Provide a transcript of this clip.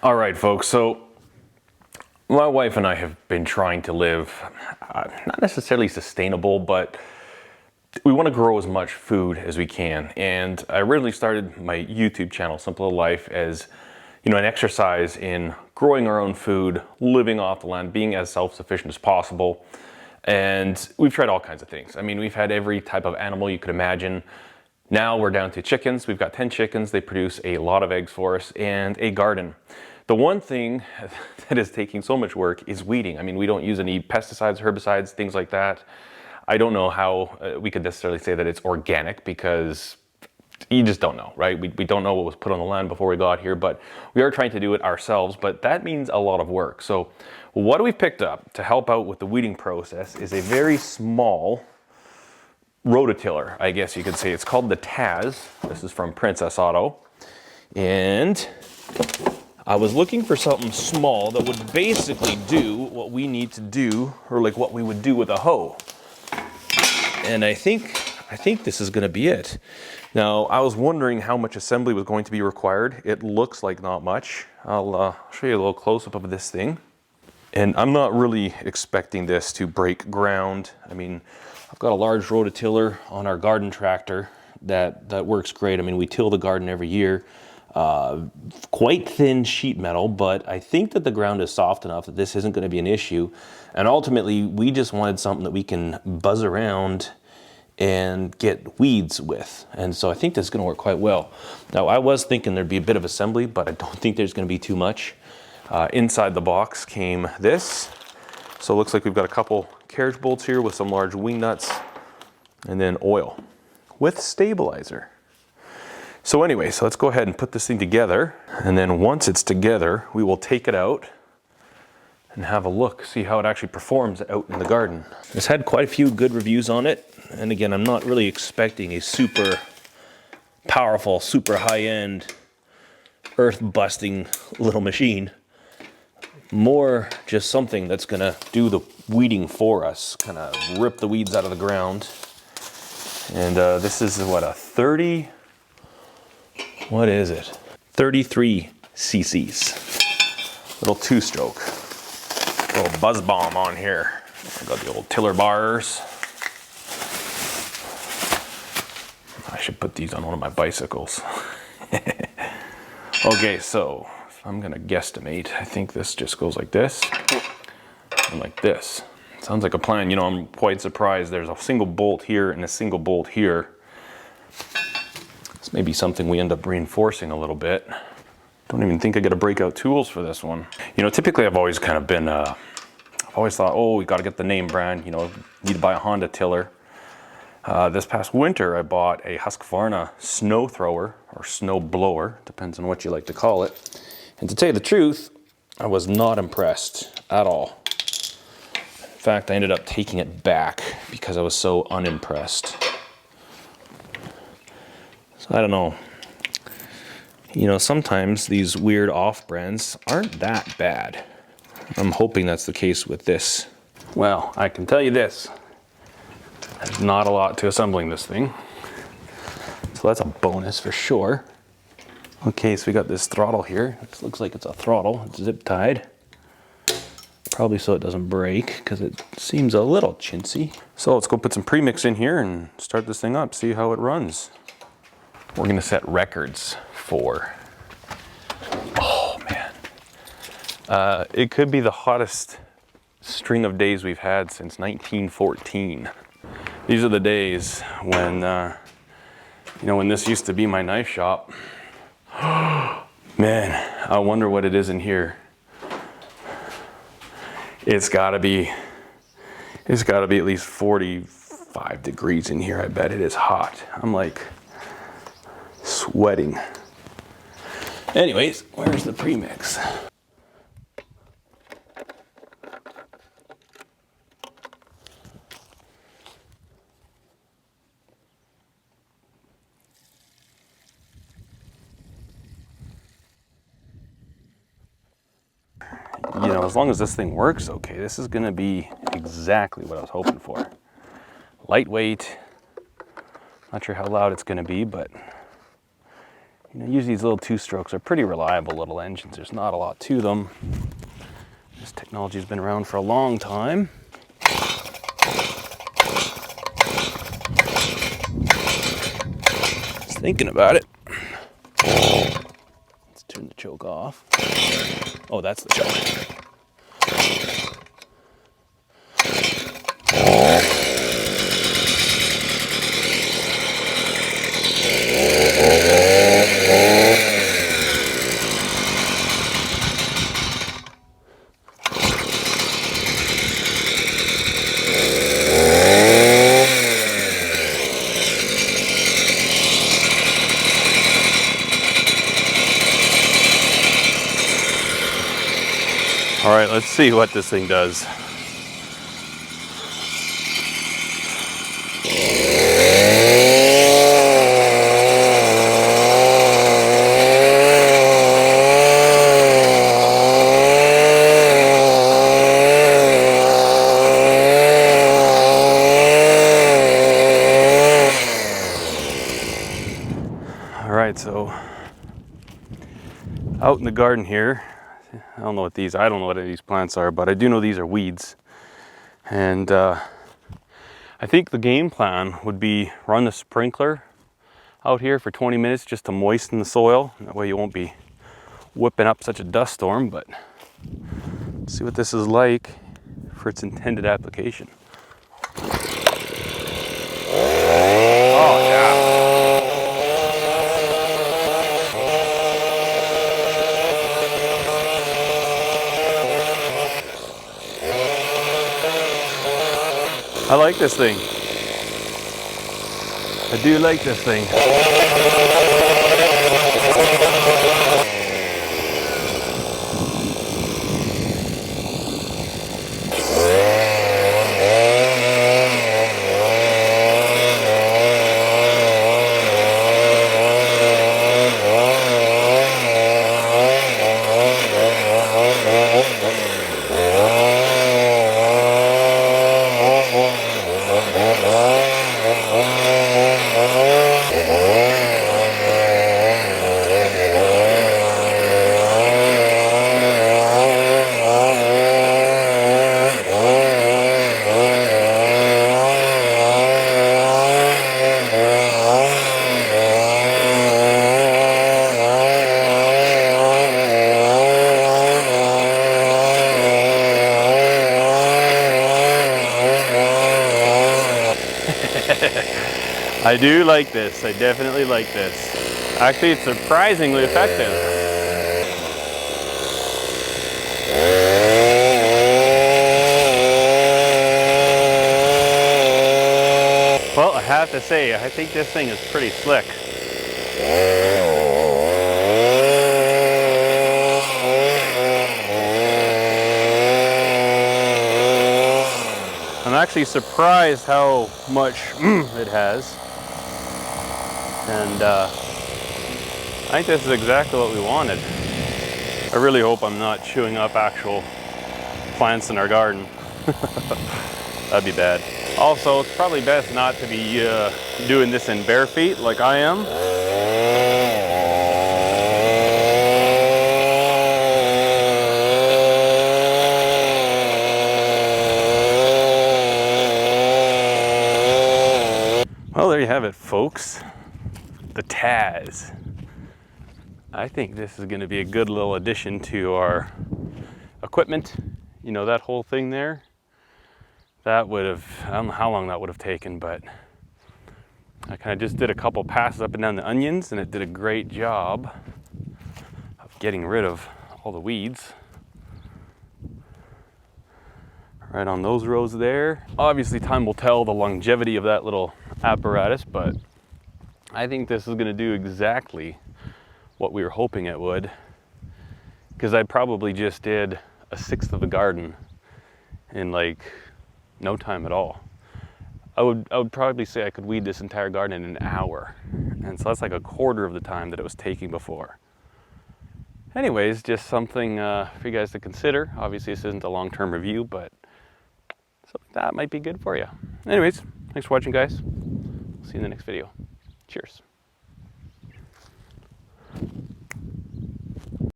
All right, folks, so my wife and I have been trying to live, not necessarily sustainable, but we want to grow as much food as we can. And I originally started my YouTube channel, Simple Life, as an exercise in growing our own food, living off the land, being as self-sufficient as possible. And we've tried all kinds of things. I mean, we've had every type of animal you could imagine. Now we're down to chickens. We've got 10 chickens. They produce a lot of eggs for us, and a garden. The one thing that is taking so much work is weeding. I mean, we don't use any pesticides, herbicides, things like that. I don't know how we could necessarily say that it's organic, because you just don't know, right? We don't know what was put on the land before we got here, but we are trying to do it ourselves, but that means a lot of work. So what we've picked up to help out with the weeding process is a very small rototiller, I guess you could say. It's called the Tazz. This is from Princess Auto. And I was looking for something small that would basically do what we need to do, or like what we would do with a hoe. And I think this is gonna be it. Now, I was wondering how much assembly was going to be required. It looks like not much. I'll show you a little close-up of this thing. And I'm not really expecting this to break ground. I mean, I've got a large rototiller on our garden tractor that works great. I mean, we till the garden every year. Quite thin sheet metal, but I think that the ground is soft enough that this isn't going to be an issue. And ultimately, we just wanted something that we can buzz around and get weeds with. And so I think this is going to work quite well. Now, I was thinking there'd be a bit of assembly, but I don't think there's going to be too much. Inside the box came this. So it looks like we've got a couple carriage bolts here with some large wing nuts, and then oil with stabilizer. So anyway, so let's go ahead and put this thing together. And then once it's together, we will take it out and have a look, see how it actually performs out in the garden. It's had quite a few good reviews on it. And again, I'm not really expecting a super powerful, super high-end, earth-busting little machine. More just something that's gonna do the weeding for us, kind of rip the weeds out of the ground. And this is what, a 30, what is it? 33 cc's. Little two-stroke. Little buzz bomb on here. I've got the old tiller bars. I should put these on one of my bicycles. Okay, so I'm gonna guesstimate. I think this just goes like this and like this. Sounds like a plan. I'm quite surprised there's a single bolt here and a single bolt here. This may be something we end up reinforcing a little bit. Don't even think I got to break out tools for this one. Typically I've always kind of been, I've always thought, oh, we got to get the name brand, need to buy a Honda tiller. This past winter, I bought a Husqvarna snow thrower or snow blower, depends on what you like to call it. And to tell you the truth, I was not impressed at all. In fact, I ended up taking it back because I was so unimpressed. So I don't know. Sometimes these weird off-brands aren't that bad. I'm hoping that's the case with this. Well, I can tell you this. There's not a lot to assembling this thing. So that's a bonus for sure. Okay, so we got this throttle here. It looks like it's a throttle. It's zip tied. Probably so it doesn't break, because it seems a little chintzy. So let's go put some premix in here and start this thing up, see how it runs. We're gonna set records for, oh man. It could be the hottest string of days we've had since 1914. These are the days when, when this used to be my knife shop. Man, I wonder what it is in here. It's gotta be at least 45 degrees in here. I bet it is hot. I'm like sweating. Anyways, where's the premix? As long as this thing works okay, this is gonna be exactly what I was hoping for. Lightweight, not sure how loud it's gonna be, but You know, usually these little 2-strokes are pretty reliable little engines. There's not a lot to them. This technology has been around for a long time. Just thinking about it. Let's turn the choke off. Oh, that's the choke. All right, let's see what this thing does. All right, so out in the garden here, I don't know what these plants are, but I do know these are weeds. And I think the game plan would be run the sprinkler out here for 20 minutes just to moisten the soil. That way you won't be whipping up such a dust storm, but let's see what this is like for its intended application. Oh yeah. I like this thing. I do like this thing. I do like this. I definitely like this. Actually, it's surprisingly effective. Well, I have to say, I think this thing is pretty slick. I'm actually surprised how much it has. And I think this is exactly what we wanted. I really hope I'm not chewing up actual plants in our garden. That'd be bad. Also, it's probably best not to be doing this in bare feet like I am. Well, there you have it, folks. The Tazz. I think this is going to be a good little addition to our equipment. You know, that whole thing there, that would have, I don't know how long that would have taken, but I kind of just did a couple passes up and down the onions and it did a great job of getting rid of all the weeds. Right on those rows there. Obviously time will tell the longevity of that little apparatus, but I think this is going to do exactly what we were hoping it would, because I probably just did 1/6 of the garden in like no time at all. I would probably say I could weed this entire garden in an hour, and so that's like 1/4 of the time that it was taking before. Anyways, just something for you guys to consider. Obviously this isn't a long-term review, but something that might be good for you. Anyways, thanks for watching, guys. See you in the next video. Cheers.